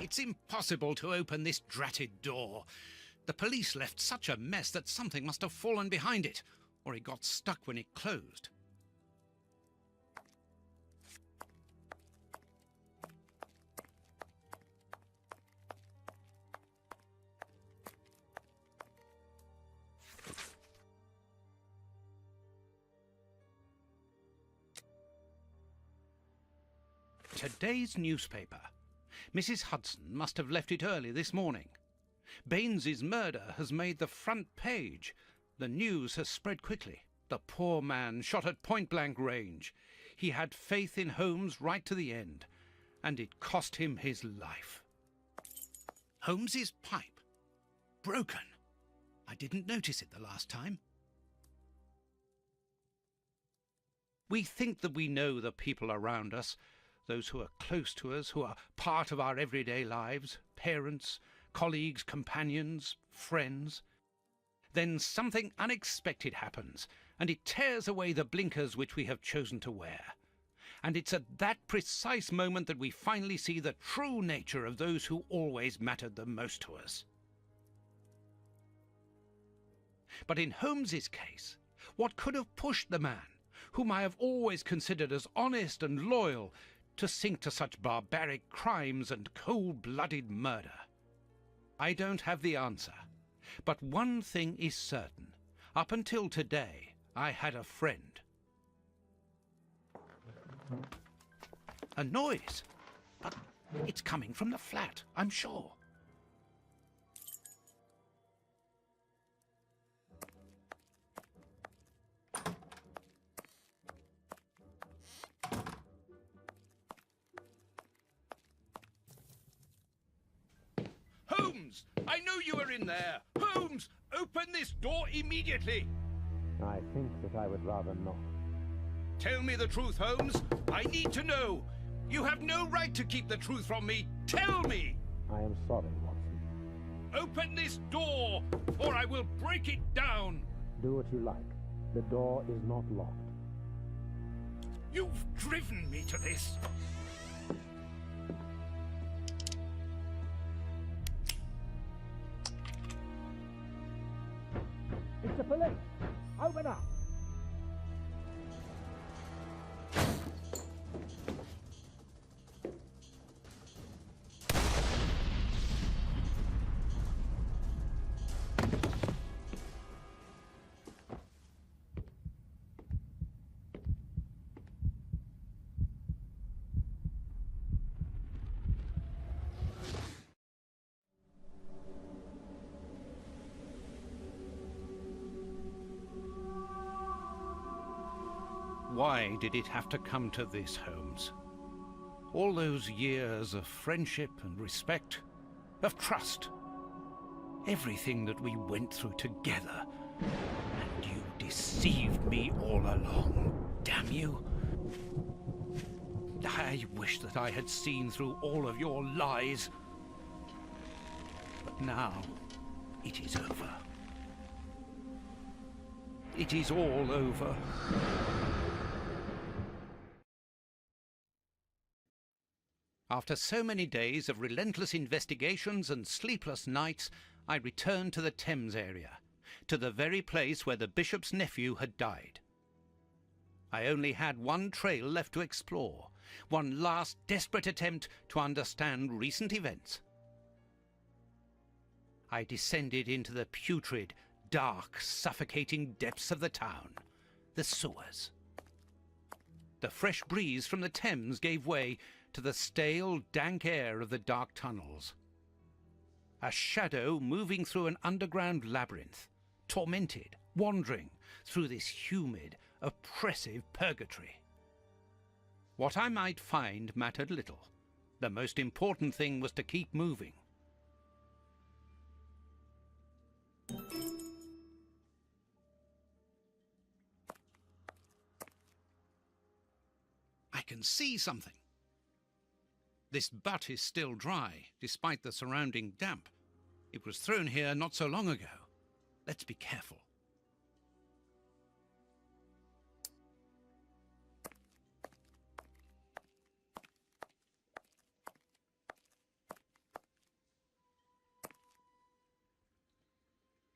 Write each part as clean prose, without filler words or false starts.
It's impossible to open this dratted door. The police left such a mess that something must have fallen behind it, or it got stuck when it closed. Today's newspaper. Mrs. Hudson must have left it early this morning. Baines's murder has made the front page. The news has spread quickly. The poor man shot at point-blank range. He had faith in Holmes right to the end, and it cost him his life. Holmes's pipe. Broken. I didn't notice it the last time. We think that we know the people around us, those who are close to us, who are part of our everyday lives, parents, colleagues, companions, friends. Then something unexpected happens, and it tears away the blinkers which we have chosen to wear. And it's at that precise moment that we finally see the true nature of those who always mattered the most to us. But in Holmes's case, what could have pushed the man, whom I have always considered as honest and loyal, to sink to such barbaric crimes and cold-blooded murder? I don't have the answer, but one thing is certain. Up until today, I had a friend. A noise, but it's coming from the flat, I'm sure. Holmes! I know you are in there! Holmes! Open this door immediately! I think that I would rather not. Tell me the truth, Holmes! I need to know! You have no right to keep the truth from me! Tell me! I am sorry, Watson. Open this door, or I will break it down! Do what you like. The door is not locked. You've driven me to this! It's the police! Open up! Why did it have to come to this, Holmes? All those years of friendship and respect, of trust. Everything that we went through together. And you deceived me all along. Damn you. I wish that I had seen through all of your lies. But now, it is over. It is all over. After so many days of relentless investigations and sleepless nights, I returned to the Thames area, to the very place where the bishop's nephew had died. I only had one trail left to explore, one last desperate attempt to understand recent events. I descended into the putrid, dark, suffocating depths of the town, the sewers. The fresh breeze from the Thames gave way to the stale, dank air of the dark tunnels. A shadow moving through an underground labyrinth, tormented, wandering through this humid, oppressive purgatory. What I might find mattered little. The most important thing was to keep moving. I can see something. This butt is still dry, despite the surrounding damp. It was thrown here not so long ago. Let's be careful.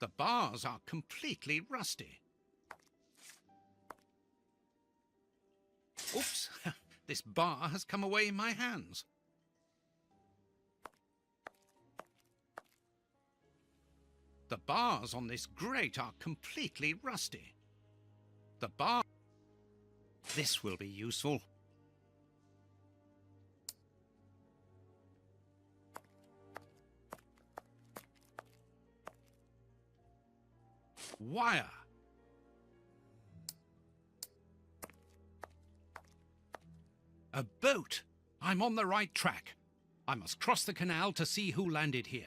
The bars are completely rusty. Oops, this bar has come away in my hands. The bars on this grate are completely rusty. The bar... This will be useful. Wire. A boat. I'm on the right track. I must cross the canal to see who landed here.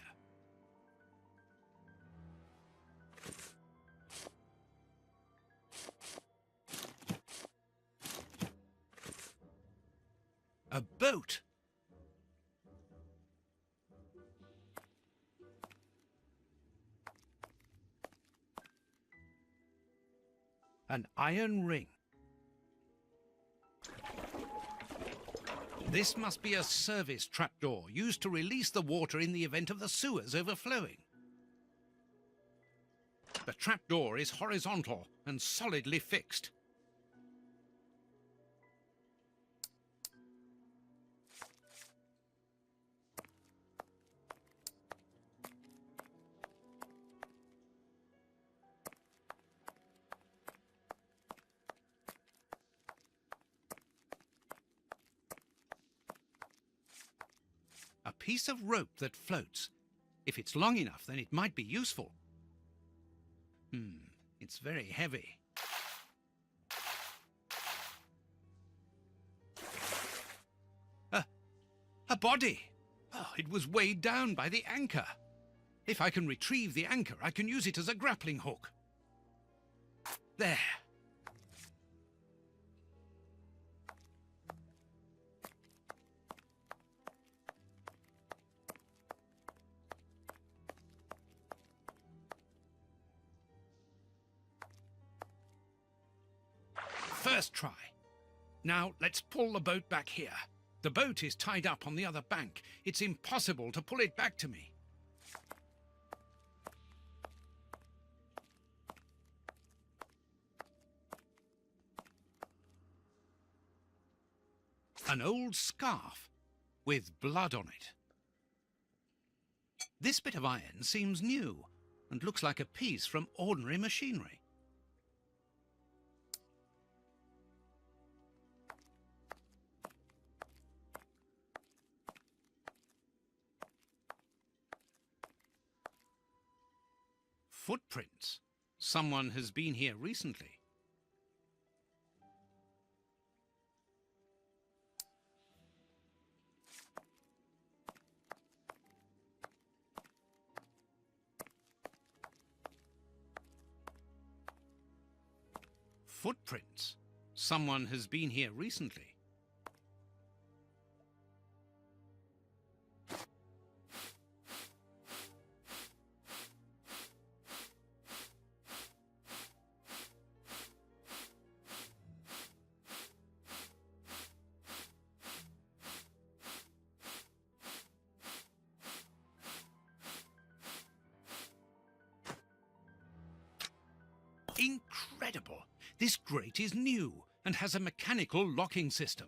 A boat. An iron ring. This must be a service trapdoor used to release the water in the event of the sewers overflowing. The trapdoor is horizontal and solidly fixed. A piece of rope that floats. If it's long enough, then it might be useful. It's very heavy. A body! Oh, it was weighed down by the anchor. If I can retrieve the anchor, I can use it as a grappling hook. There. First try. Now let's pull the boat back here. The boat is tied up on the other bank. It's impossible to pull it back to me. An old scarf with blood on it. This bit of iron seems new and looks like a piece from ordinary machinery. Footprints. Someone has been here recently. Footprints. Someone has been here recently. Incredible! This grate is new and has a mechanical locking system.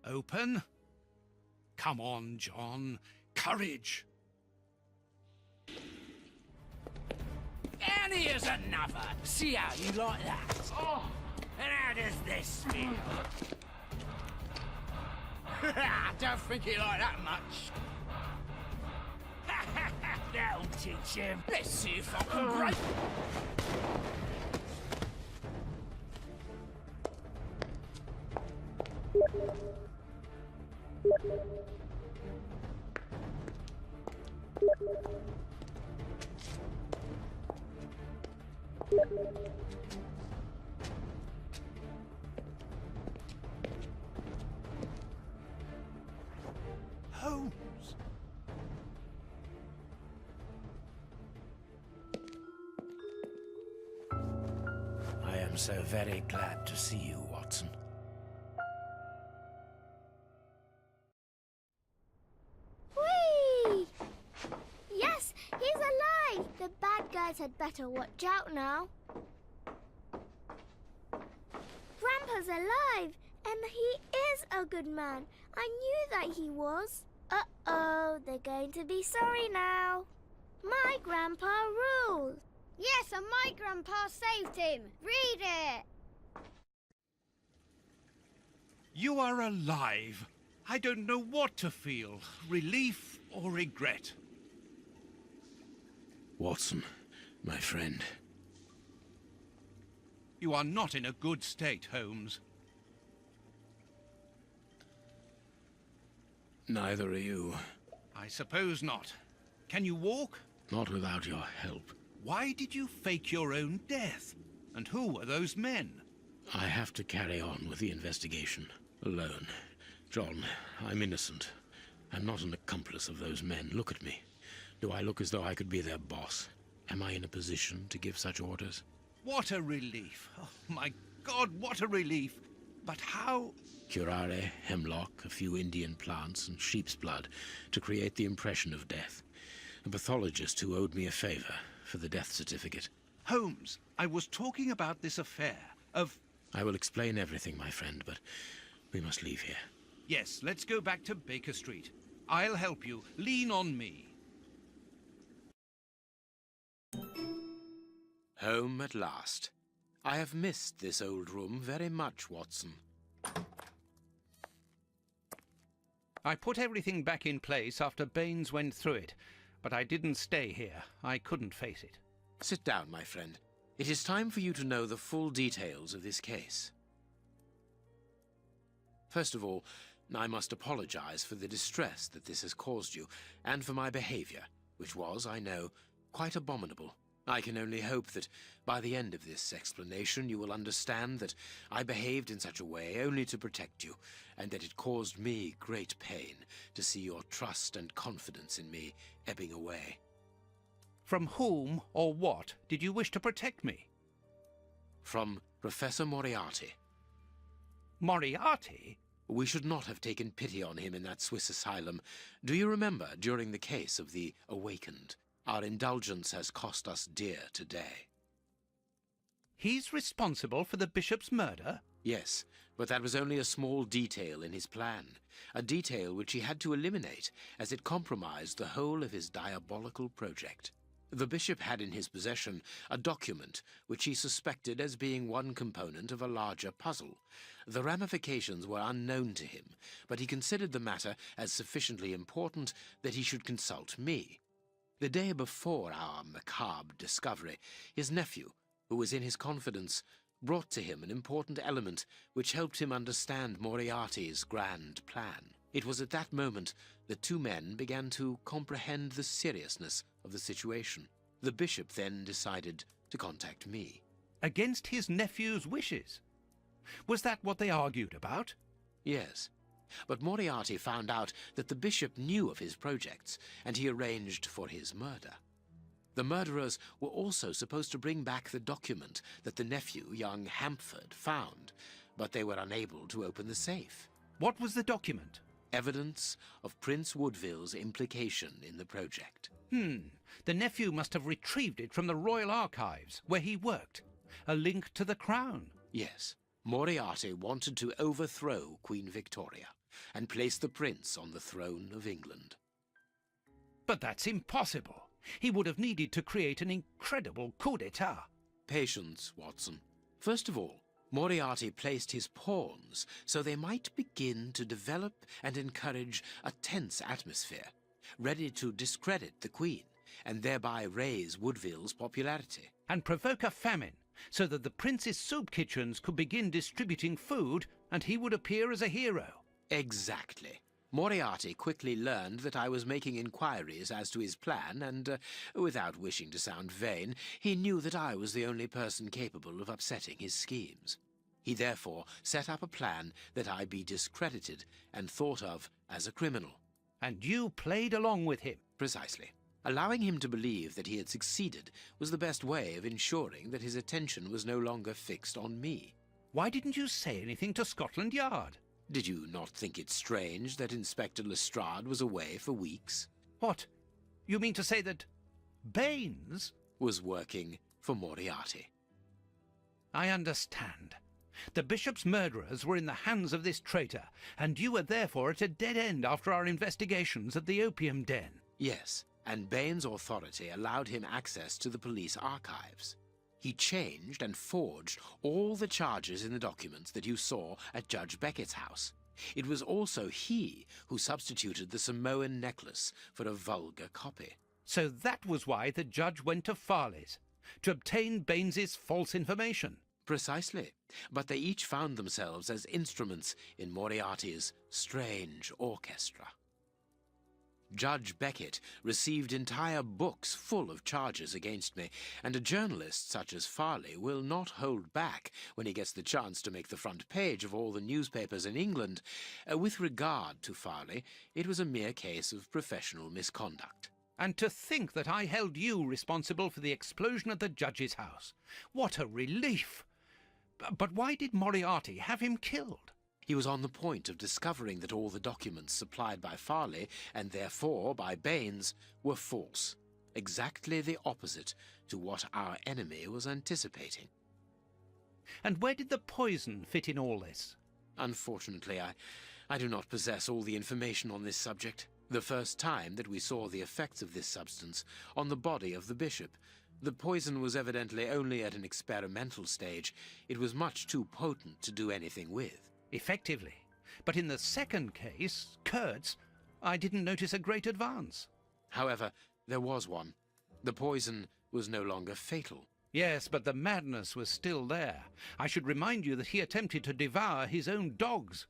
Open? Come on, John. Courage! And here's another. See how you like that? Oh, and how does this feel? I don't think he like that much. That'll teach him. Let's see if I can break. Holmes! I am so very glad to see you, Watson. Whee! Yes, he's alive! The bad guys had better watch out now. Grandpa's alive, and he is a good man. I knew that he was. Uh-oh, they're going to be sorry now. My grandpa ruled. Yes, and my grandpa saved him. Read it. You are alive. I don't know what to feel, relief or regret. Watson, my friend. You are not in a good state, Holmes. Neither are you. I suppose not. Can you walk? Not without your help. Why did you fake your own death? And who were those men? I have to carry on with the investigation. Alone. John, I'm innocent. I'm not an accomplice of those men. Look at me. Do I look as though I could be their boss? Am I in a position to give such orders? What a relief. Oh, my God, what a relief. But how... Curare, hemlock, a few Indian plants, and sheep's blood to create the impression of death. A pathologist who owed me a favor for the death certificate. Holmes, I was talking about this affair of... I will explain everything, my friend, but we must leave here. Yes, let's go back to Baker Street. I'll help you. Lean on me. Home at last. I have missed this old room very much, Watson. I put everything back in place after Baines went through it, but I didn't stay here. I couldn't face it. Sit down, my friend. It is time for you to know the full details of this case. First of all, I must apologize for the distress that this has caused you, and for my behavior, which was, I know, quite abominable. I can only hope that by the end of this explanation you will understand that I behaved in such a way only to protect you, and that it caused me great pain to see your trust and confidence in me ebbing away. From whom or what did you wish to protect me? From Professor Moriarty. Moriarty? We should not have taken pity on him in that Swiss asylum. Do you remember, during the case of the Awakened, our indulgence has cost us dear today? He's responsible for the bishop's murder? Yes, but that was only a small detail in his plan. A detail which he had to eliminate, as it compromised the whole of his diabolical project. The bishop had in his possession a document which he suspected as being one component of a larger puzzle. The ramifications were unknown to him, but he considered the matter as sufficiently important that he should consult me. The day before our macabre discovery, his nephew, who was in his confidence, brought to him an important element which helped him understand Moriarty's grand plan. It was at that moment that two men began to comprehend the seriousness of the situation. The bishop then decided to contact me. Against his nephew's wishes? Was that what they argued about? Yes, but Moriarty found out that the bishop knew of his projects, and he arranged for his murder. The murderers were also supposed to bring back the document that the nephew, young Hampford, found, but they were unable to open the safe. What was the document? Evidence of Prince Woodville's implication in the project. The nephew must have retrieved it from the Royal Archives, where he worked. A link to the crown. Yes. Moriarty wanted to overthrow Queen Victoria. and place the prince on the throne of England. But that's impossible. He would have needed to create an incredible coup d'etat. Patience, Watson. First of all, Moriarty placed his pawns so they might begin to develop and encourage a tense atmosphere, ready to discredit the Queen and thereby raise Woodville's popularity. And provoke a famine, so that the prince's soup kitchens could begin distributing food and he would appear as a hero. Exactly. Moriarty quickly learned that I was making inquiries as to his plan, and, without wishing to sound vain, he knew that I was the only person capable of upsetting his schemes. He therefore set up a plan that I be discredited and thought of as a criminal. And you played along with him. Precisely. Allowing him to believe that he had succeeded was the best way of ensuring that his attention was no longer fixed on me. Why didn't you say anything to Scotland Yard? Did you not think it strange that Inspector Lestrade was away for weeks? What? You mean to say that Baines Was working for Moriarty. I understand. The bishop's murderers were in the hands of this traitor, and you were therefore at a dead end after our investigations at the opium den. Yes, and Baines' authority allowed him access to the police archives. He changed and forged all the charges in the documents that you saw at Judge Beckett's house. It was also he who substituted the Samoan necklace for a vulgar copy. So that was why the judge went to Farley's, to obtain Baines's false information. Precisely, but they each found themselves as instruments in Moriarty's strange orchestra. Judge Beckett received entire books full of charges against me, and a journalist such as Farley will not hold back when he gets the chance to make the front page of all the newspapers in England. With regard to Farley, it was a mere case of professional misconduct. And to think that I held you responsible for the explosion at the judge's house. What a relief! But why did Moriarty have him killed? He was on the point of discovering that all the documents supplied by Farley, and therefore by Baines, were false. Exactly the opposite to what our enemy was anticipating. And where did the poison fit in all this? Unfortunately, I do not possess all the information on this subject. The first time that we saw the effects of this substance on the body of the bishop, the poison was evidently only at an experimental stage. It was much too potent to do anything with. Effectively. But in the second case, Kurtz, I didn't notice a great advance. However, there was one. The poison was no longer fatal. Yes, but the madness was still there. I should remind you that he attempted to devour his own dogs.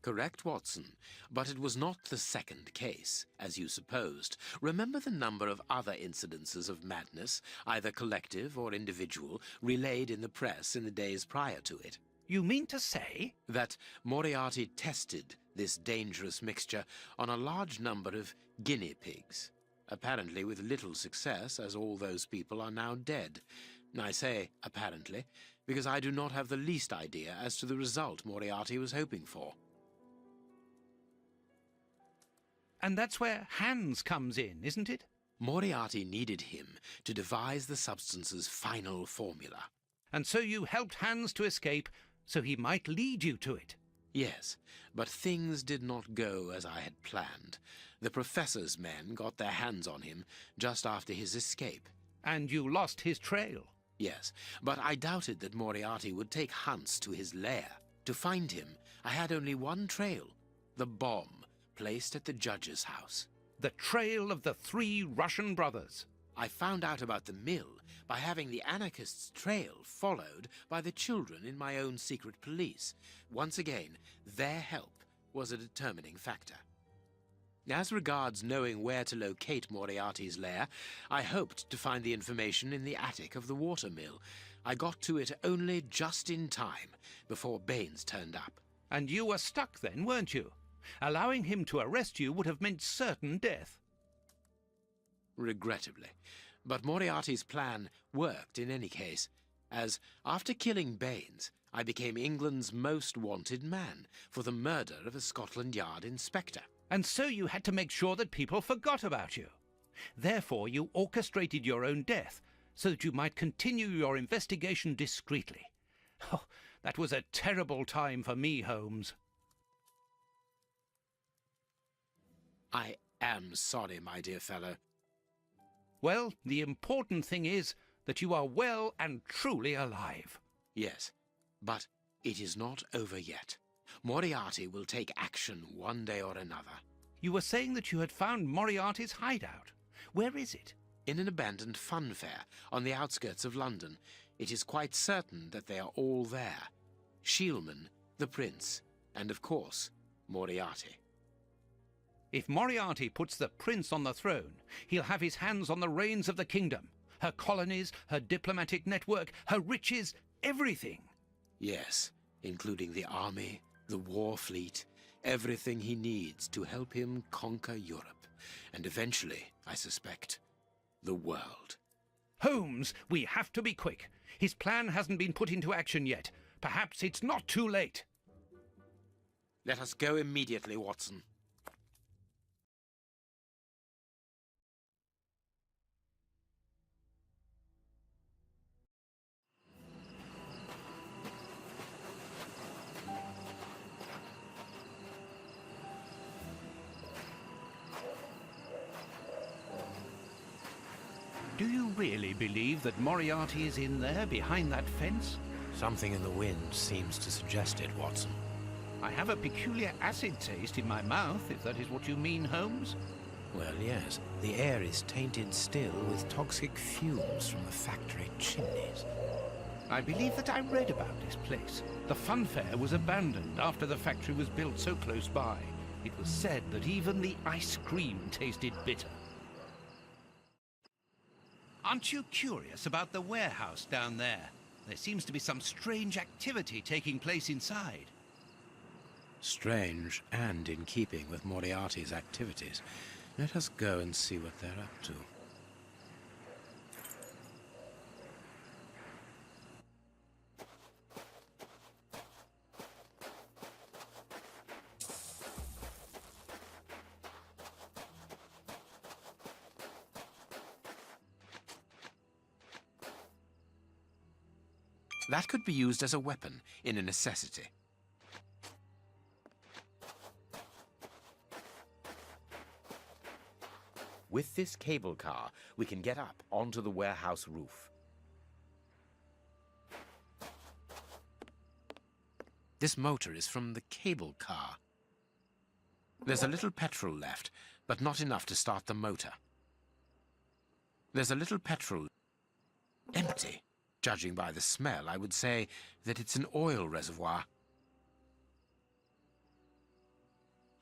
Correct, Watson, but it was not the second case, as you supposed. Remember the number of other incidences of madness, either collective or individual, relayed in the press in the days prior to it. You mean to say? That Moriarty tested this dangerous mixture on a large number of guinea pigs, apparently with little success, as all those people are now dead. I say apparently, because I do not have the least idea as to the result Moriarty was hoping for. And that's where Hans comes in, isn't it? Moriarty needed him to devise the substance's final formula. And so you helped Hans to escape, so he might lead you to it. Yes, but things did not go as I had planned. The professor's men got their hands on him just after his escape. And you lost his trail. Yes, but I doubted that Moriarty would take Hans to his lair. To find him, I had only one trail, the bomb placed at the judge's house. The trail of the 3 Russian brothers. I found out about the mill by having the anarchists' trail followed by the children in my own secret police. Once again, their help was a determining factor. As regards knowing where to locate Moriarty's lair, I hoped to find the information in the attic of the watermill. I got to it only just in time, before Baines turned up. And you were stuck then, weren't you? Allowing him to arrest you would have meant certain death. Regrettably. But Moriarty's plan worked in any case, as, after killing Baines, I became England's most wanted man for the murder of a Scotland Yard inspector. And so you had to make sure that people forgot about you. Therefore, you orchestrated your own death, so that you might continue your investigation discreetly. Oh, that was a terrible time for me, Holmes. I am sorry, my dear fellow. Well, the important thing is that you are well and truly alive. Yes, but it is not over yet. Moriarty will take action one day or another. You were saying that you had found Moriarty's hideout. Where is it? In an abandoned fun fair on the outskirts of London. It is quite certain that they are all there. Shielman, the prince, and of course, Moriarty. If Moriarty puts the prince on the throne, he'll have his hands on the reins of the kingdom. Her colonies, her diplomatic network, her riches, everything. Yes, including the army, the war fleet, everything he needs to help him conquer Europe, and eventually, I suspect, the world. Holmes, we have to be quick. His plan hasn't been put into action yet. Perhaps it's not too late. Let us go immediately, Watson. Do you really believe that Moriarty is in there behind that fence? Something in the wind seems to suggest it, Watson. I have a peculiar acid taste in my mouth, if that is what you mean, Holmes. Well, yes. The air is tainted still with toxic fumes from the factory chimneys. I believe that I read about this place. The fun fair was abandoned after the factory was built so close by. It was said that even the ice cream tasted bitter. Aren't you curious about the warehouse down there? There seems to be some strange activity taking place inside. Strange and in keeping with Moriarty's activities. Let us go and see what they're up to. That could be used as a weapon in a necessity. With this cable car, we can get up onto the warehouse roof. This motor is from the cable car. There's a little petrol left, but not enough to start the motor. There's a little petrol empty. Judging by the smell, I would say that it's an oil reservoir.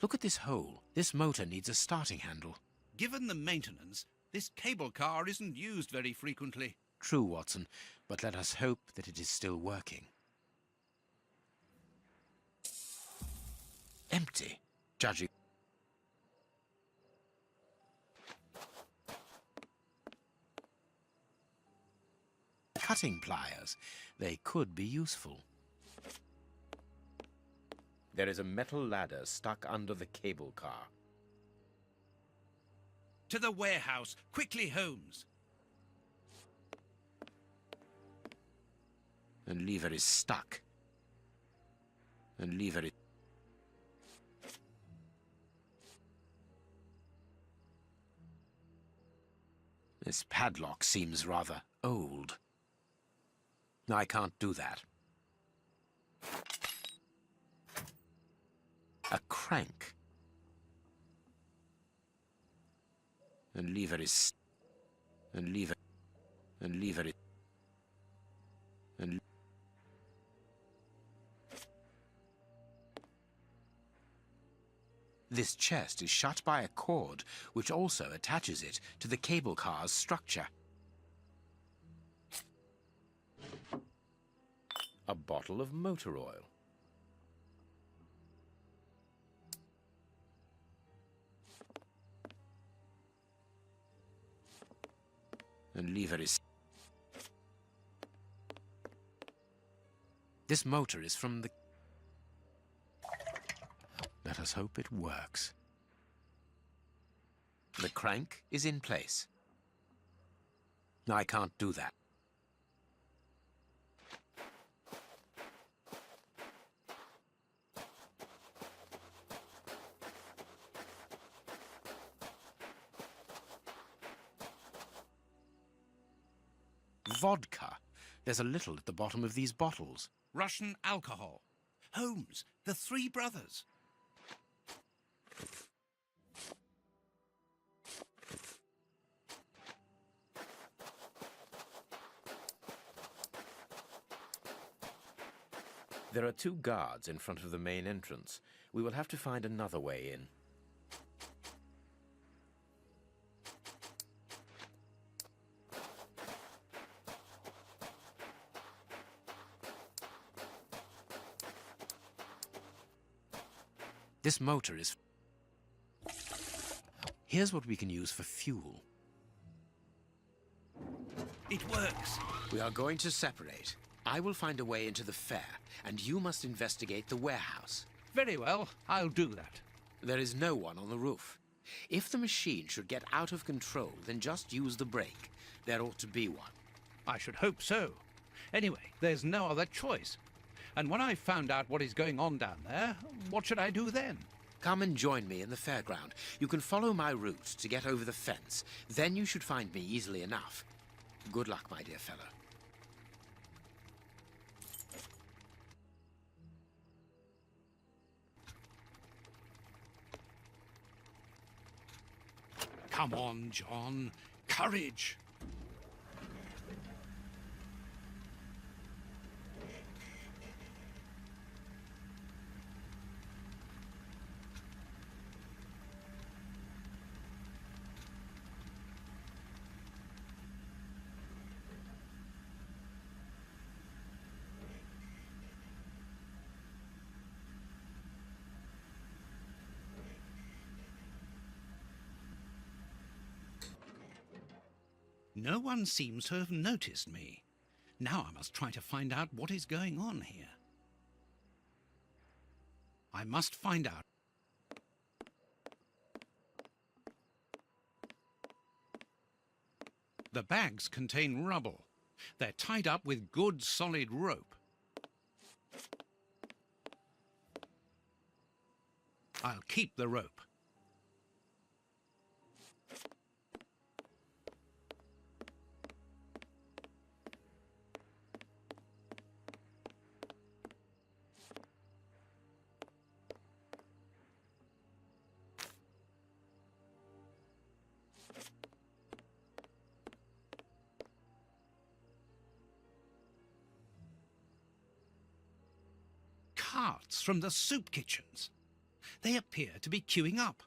Look at this hole. This motor needs a starting handle. Given the maintenance, this cable car isn't used very frequently. True, Watson, but let us hope that it is still working. Empty, judging. Cutting pliers. They could be useful. There is a metal ladder stuck under the cable car. To the warehouse! Quickly, Holmes! And lever is stuck. And lever is... This padlock seems rather old. I can't do that. A crank. And lever is... And lever... And lever is... And... This chest is shut by a cord, which also attaches it to the cable car's structure. A bottle of motor oil. And lever is... This motor is from the... Let us hope it works. The crank is in place. I can't do that. Vodka. There's a little at the bottom of these bottles. Russian alcohol. Holmes, the three brothers. There are 2 guards in front of the main entrance. We will have to find another way in. This motor is... Here's what we can use for fuel. It works. We are going to separate. I will find a way into the fair, and you must investigate the warehouse. Very well, I'll do that. There is no one on the roof. If the machine should get out of control, then just use the brake. There ought to be one. I should hope so. Anyway, there's no other choice. And when I've found out what is going on down there, what should I do then? Come and join me in the fairground. You can follow my route to get over the fence. Then you should find me easily enough. Good luck, my dear fellow. Come on, John. Courage! No one seems to have noticed me. Now I must try to find out what is going on here. I must find out. The bags contain rubble. They're tied up with good solid rope. I'll keep the rope. Carts from the soup kitchens. They appear to be queuing up.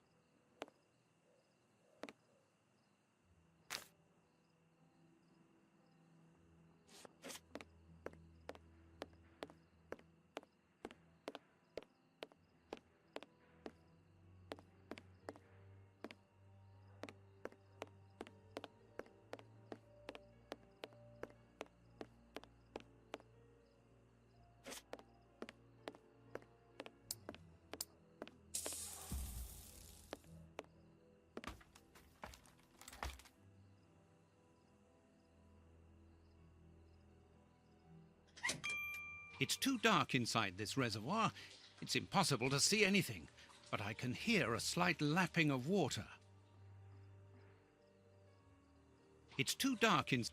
It's too dark inside this reservoir. It's impossible to see anything, but I can hear a slight lapping of water. It's too dark in...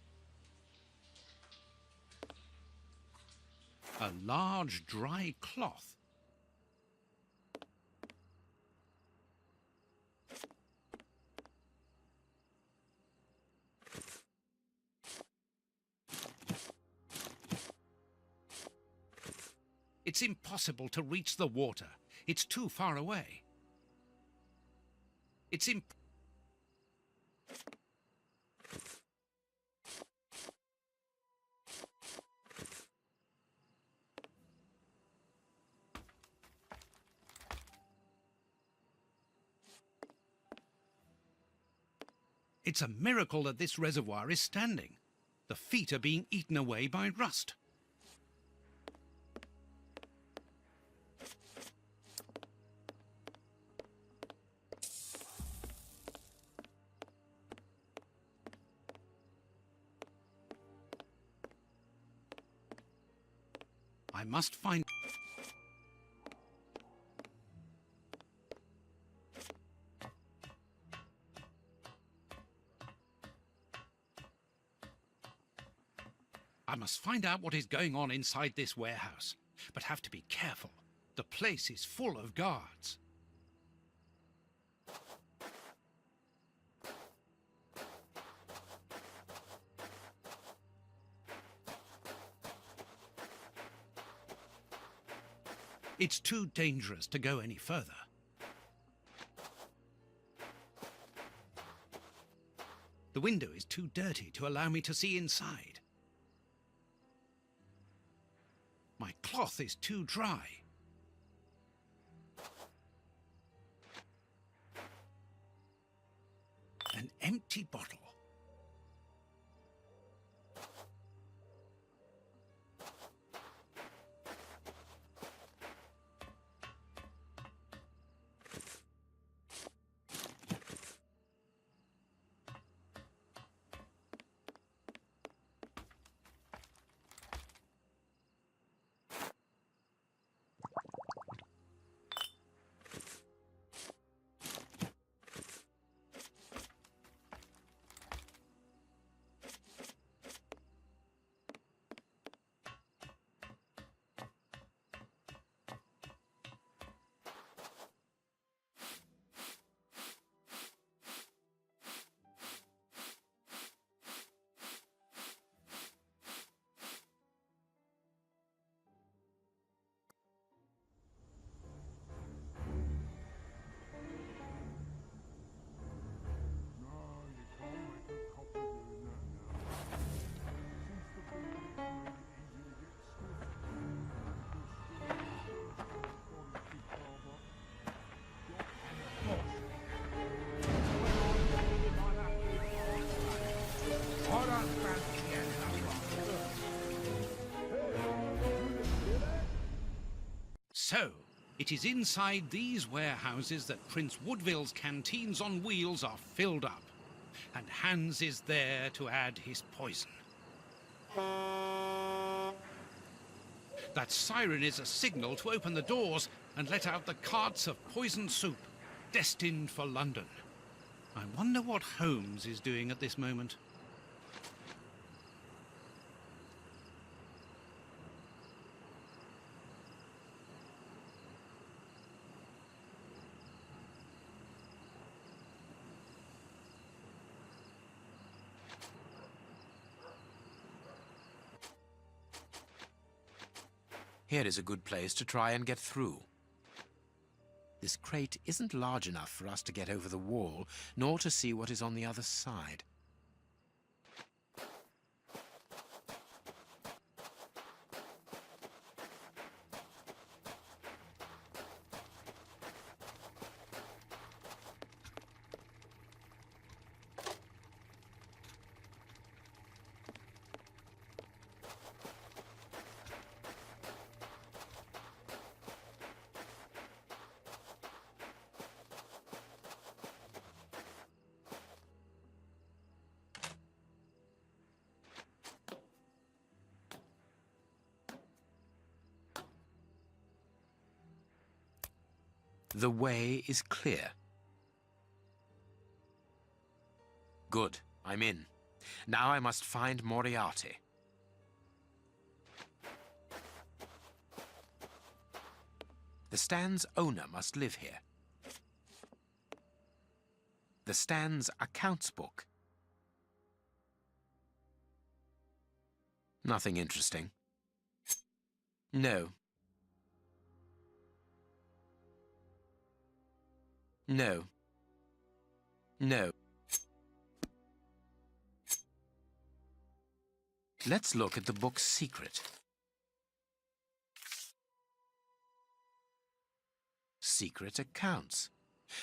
A large dry cloth. It's impossible to reach the water. It's too far away. It's It's a miracle that this reservoir is standing. The feet are being eaten away by rust. I must find... must find out what is going on inside this warehouse, but have to be careful. The place is full of guards. It's too dangerous to go any further. The window is too dirty to allow me to see inside. My cloth is too dry. An empty bottle. So, it is inside these warehouses that Prince Woodville's canteens on wheels are filled up, and Hans is there to add his poison. That siren is a signal to open the doors and let out the carts of poisoned soup, destined for London. I wonder what Holmes is doing at this moment. Here is a good place to try and get through. This crate isn't large enough for us to get over the wall, nor to see what is on the other side. The way is clear. Good, I'm in. Now I must find Moriarty. The stand's owner must live here. The stand's accounts book. Nothing interesting. No. No. No. Let's look at the book's secret. Secret accounts.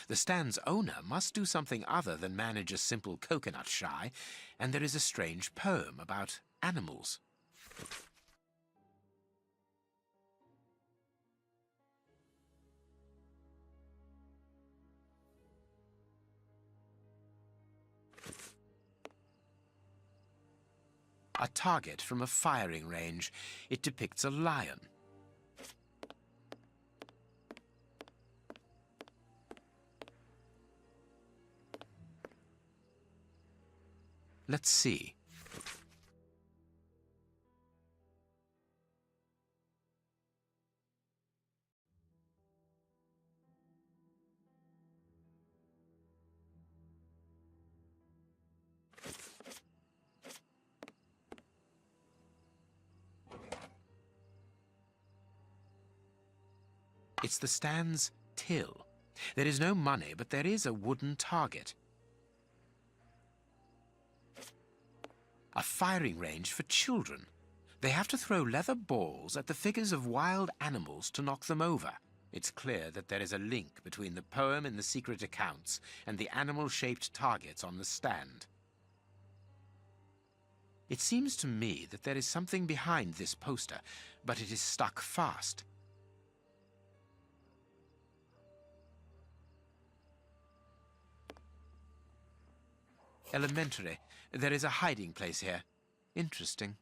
The stand's owner must do something other than manage a simple coconut shy, and there is a strange poem about animals. A target from a firing range. It depicts a lion. Let's see. It's the stand's till. There is no money, but there is a wooden target. A firing range for children. They have to throw leather balls at the figures of wild animals to knock them over. It's clear that there is a link between the poem in the secret accounts and the animal-shaped targets on the stand. It seems to me that there is something behind this poster, but it is stuck fast. Elementary. There is a hiding place here. Interesting.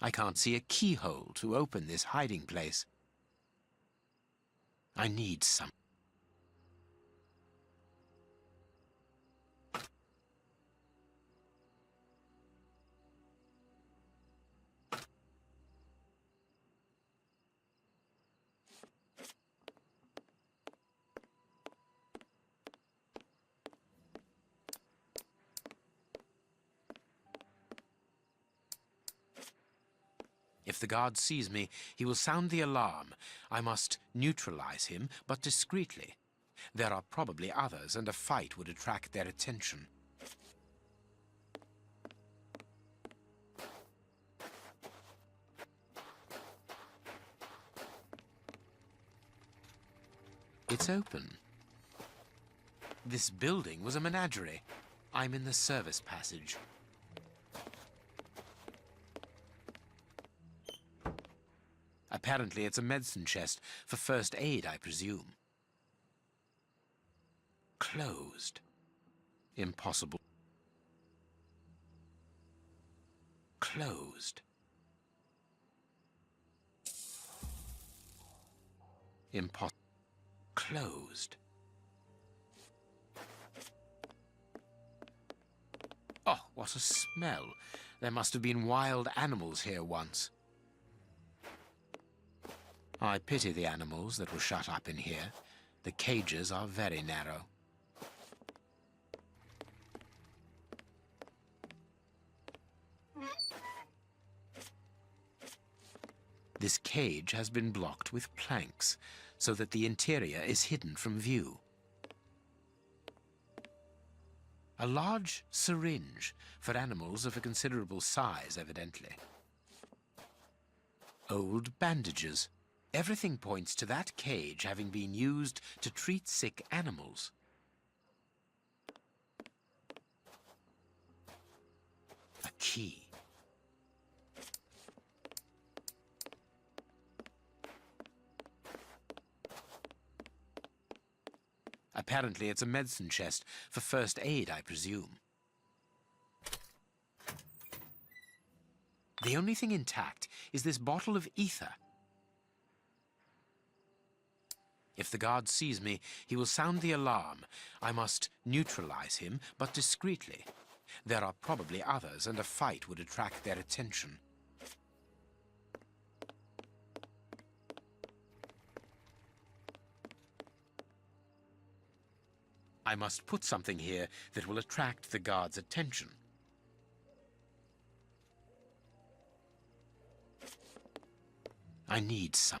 I can't see a keyhole to open this hiding place. I need some. If the guard sees me, he will sound the alarm. I must neutralize him, but discreetly. There are probably others, and a fight would attract their attention. It's open. This building was a menagerie. I'm in the service passage. Apparently, it's a medicine chest for first aid, I presume. Closed. Impossible. Closed. Impossible. Closed. Oh, what a smell. There must have been wild animals here once. I pity the animals that were shut up in here. The cages are very narrow. This cage has been blocked with planks, so that the interior is hidden from view. A large syringe for animals of a considerable size, evidently. Old bandages. Everything points to that cage having been used to treat sick animals. A key. Apparently, it's a medicine chest for first aid, I presume. The only thing intact is this bottle of ether. If the guard sees me, he will sound the alarm. I must neutralize him, but discreetly. There are probably others, and a fight would attract their attention. I must put something here that will attract the guard's attention. I need some.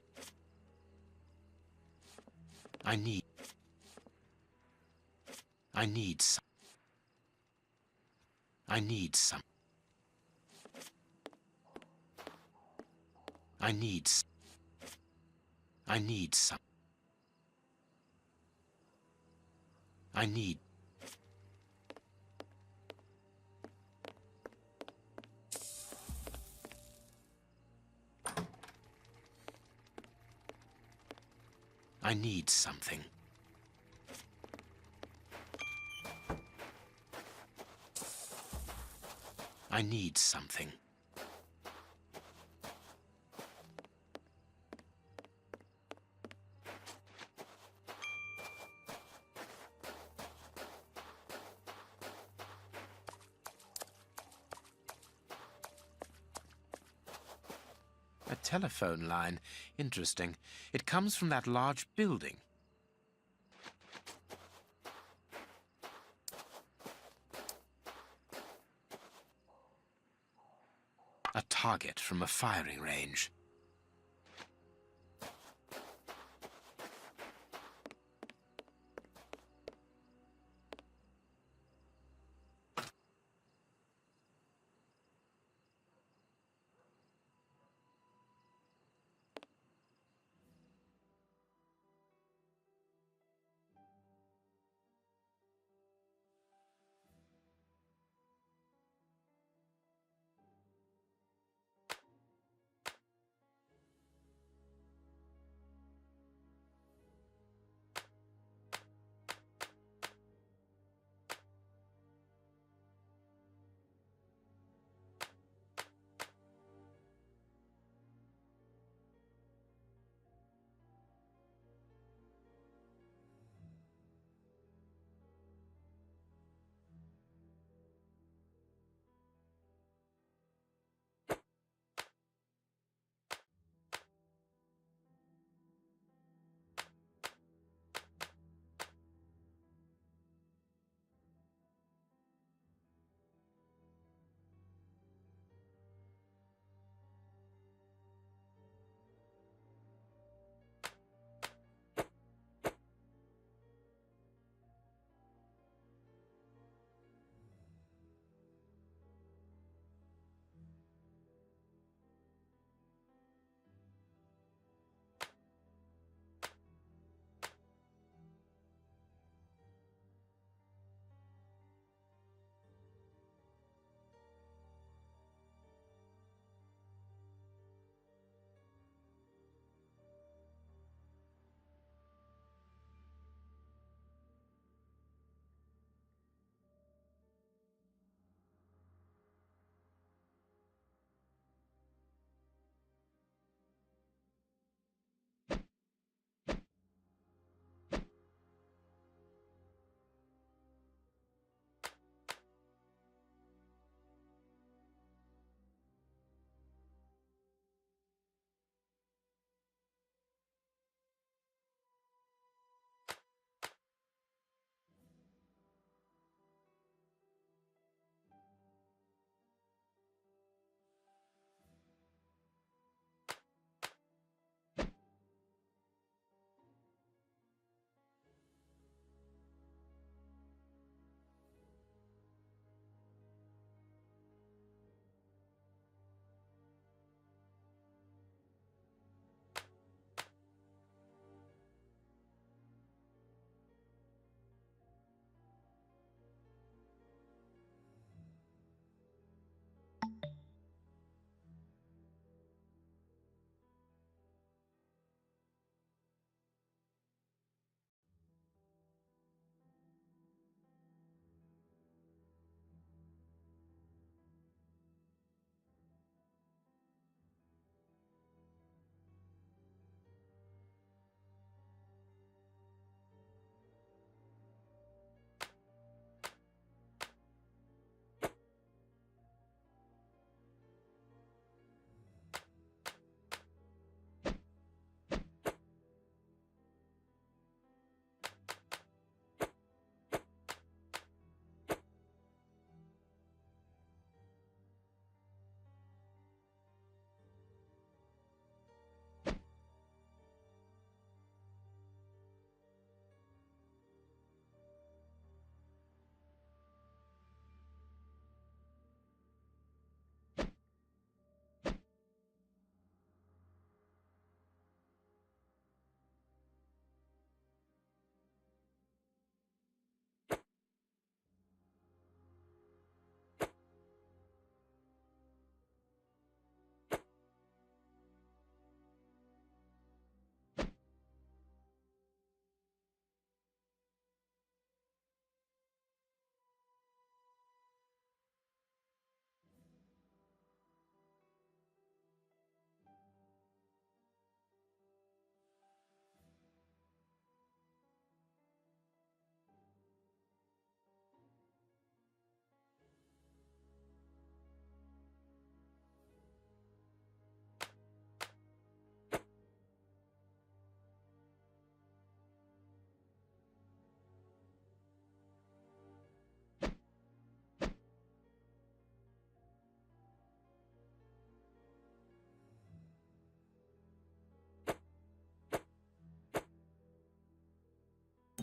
I need some. I need some. I need some. I need some. I need. I need something. I need something. A telephone line. Interesting. It comes from that large building. A target from a firing range.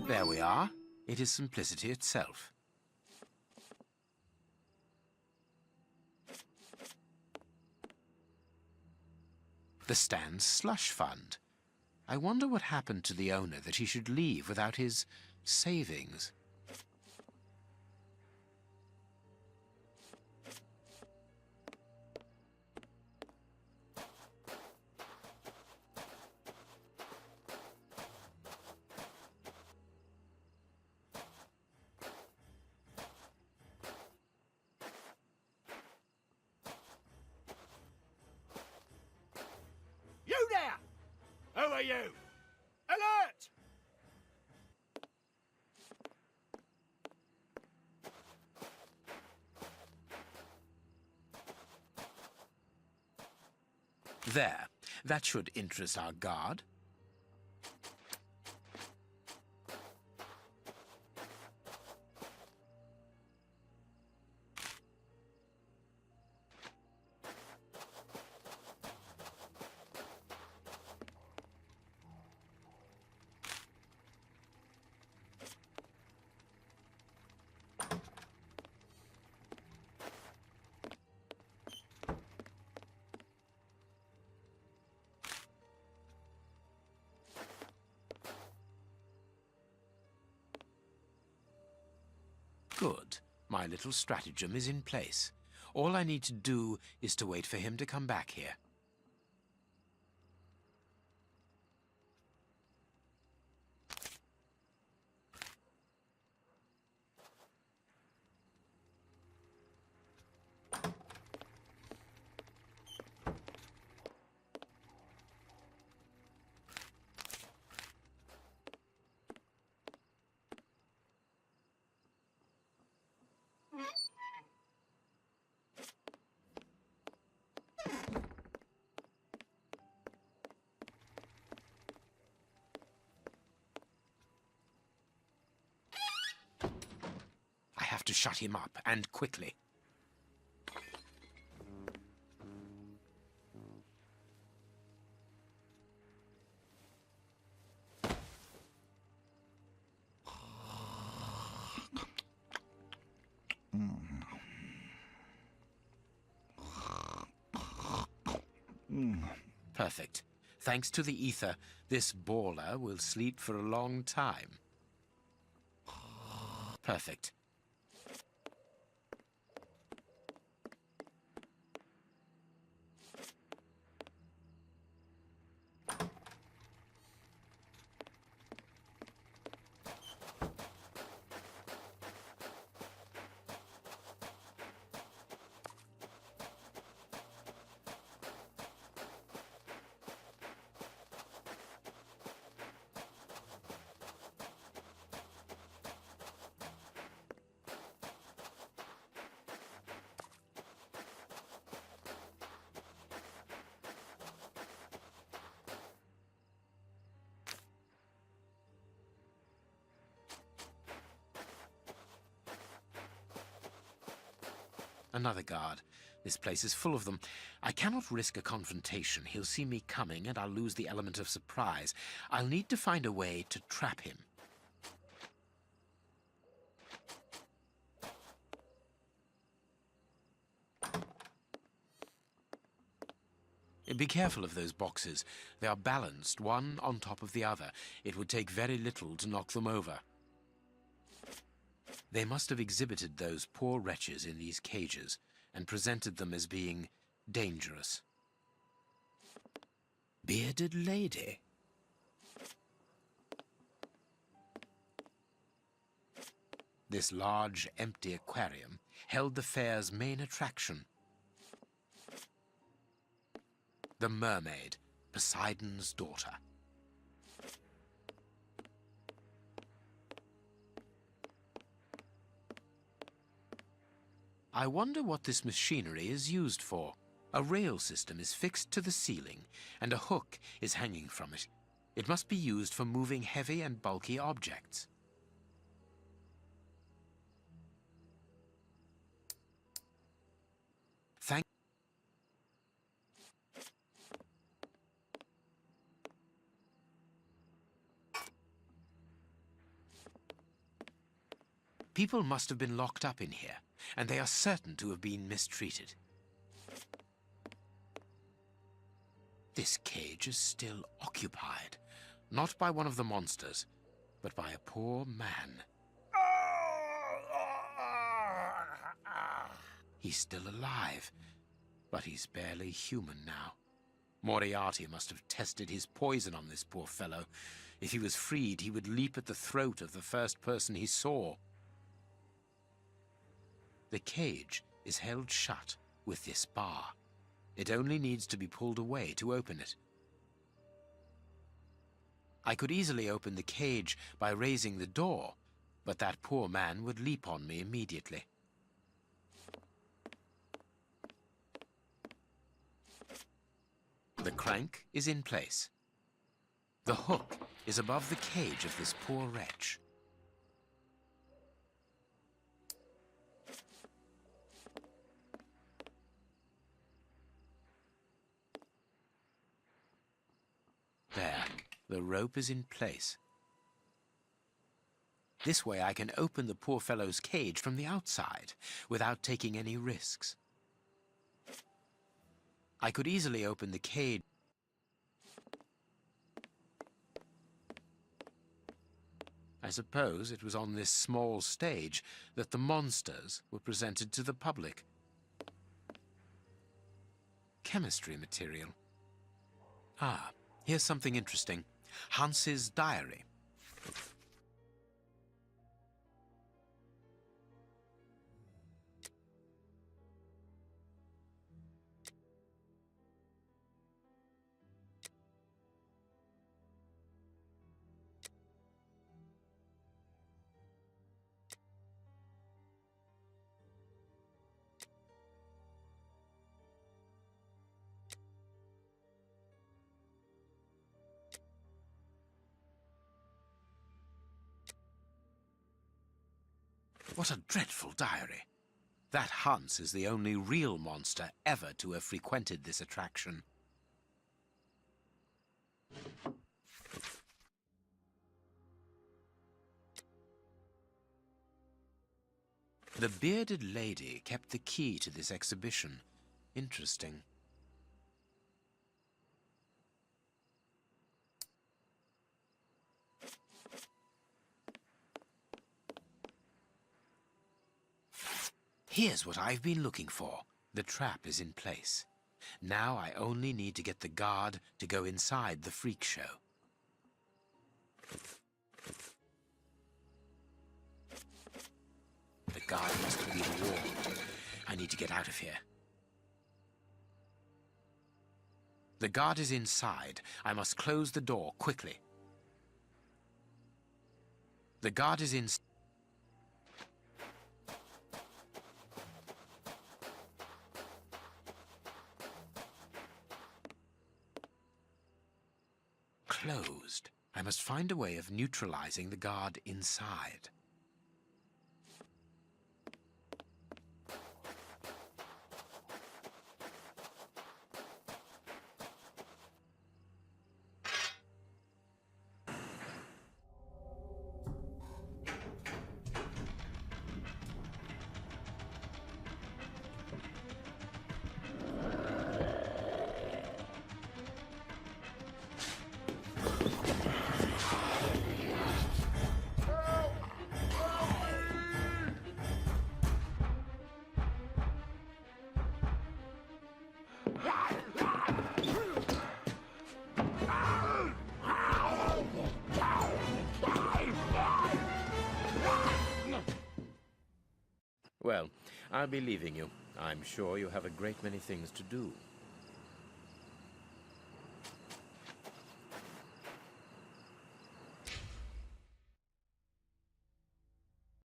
There we are. It is simplicity itself. The Stan's slush fund. I wonder what happened to the owner that he should leave without his savings. You there! Who are you? Alert! There. That should interest our guard. Good. My little stratagem is in place. All I need to do is to wait for him to come back here. I have to shut him up, and quickly. Perfect. Thanks to the ether, this baller will sleep for a long time. Perfect. Another guard. This place is full of them. I cannot risk a confrontation. He'll see me coming, and I'll lose the element of surprise. I'll need to find a way to trap him. Be careful of those boxes. They are balanced, one on top of the other. It would take very little to knock them over. They must have exhibited those poor wretches in these cages and presented them as being dangerous. Bearded lady. This large, empty aquarium held the fair's main attraction. The mermaid, Poseidon's daughter. I wonder what this machinery is used for. A rail system is fixed to the ceiling, and a hook is hanging from it. It must be used for moving heavy and bulky objects. People must have been locked up in here, and they are certain to have been mistreated. This cage is still occupied, not by one of the monsters, but by a poor man. He's still alive, but he's barely human now. Moriarty must have tested his poison on this poor fellow. If he was freed, he would leap at the throat of the first person he saw. The cage is held shut with this bar. It only needs to be pulled away to open it. I could easily open the cage by raising the door, but that poor man would leap on me immediately. The crank is in place. The hook is above the cage of this poor wretch. There, the rope is in place. This way I can open the poor fellow's cage from the outside without taking any risks. I could easily open the cage. I suppose it was on this small stage that the monsters were presented to the public. Chemistry material. Ah, here's something interesting. Hans's diary. What a dreadful diary. That Hans is the only real monster ever to have frequented this attraction. The bearded lady kept the key to this exhibition. Interesting. Here's what I've been looking for. The trap is in place. Now I only need to get the guard to go inside the freak show. The guard must have been warned. I need to get out of here. The guard is inside. I must close the door quickly. The guard is inside. Closed. I must find a way of neutralizing the guard inside. Well, I'll be leaving you. I'm sure you have a great many things to do.